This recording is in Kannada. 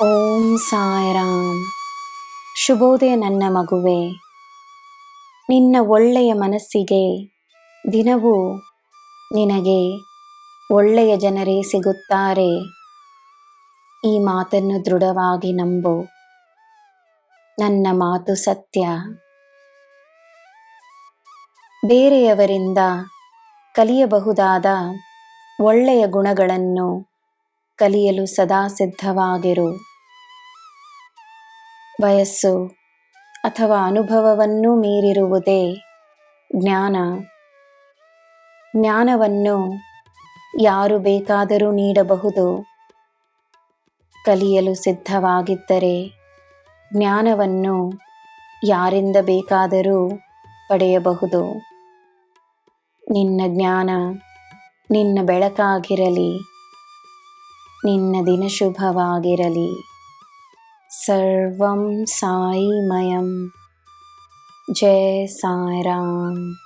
ಓಂ ಸಾಯಿರಾಮ್. ಶುಭೋದಯ ನನ್ನ ಮಗುವೆ. ನಿನ್ನ ಒಳ್ಳೆಯ ಮನಸ್ಸಿಗೆ ದಿನವೂ ನಿನಗೆ ಒಳ್ಳೆಯ ಜನರೇ ಸಿಗುತ್ತಾರೆ. ಈ ಮಾತನ್ನು ದೃಢವಾಗಿ ನಂಬು. ನನ್ನ ಮಾತು ಸತ್ಯ. ಬೇರೆಯವರಿಂದ ಕಲಿಯಬಹುದಾದ ಒಳ್ಳೆಯ ಗುಣಗಳನ್ನು ಕಲಿಯಲು ಸದಾ ಸಿದ್ಧವಾಗಿರು. ವಯಸ್ಸು ಅಥವಾ ಅನುಭವವನ್ನು ಮೀರಿರುವುದೇ ಜ್ಞಾನ. ಜ್ಞಾನವನ್ನು ಯಾರು ಬೇಕಾದರೂ ನೀಡಬಹುದು. ಕಲಿಯಲು ಸಿದ್ಧವಾಗಿದ್ದರೆ ಜ್ಞಾನವನ್ನು ಯಾರಿಂದ ಬೇಕಾದರೂ ಪಡೆಯಬಹುದು. ನಿನ್ನ ಜ್ಞಾನ ನಿನ್ನ ಬೆಳಕಾಗಿರಲಿ. ನಿನ್ನ ದಿನ ಶುಭವಾಗಿರಲಿ. ಸರ್ವಂ ಸಾಯಿಮಯಂ. ಜೈ ಸಾಯಿರಾಮ್.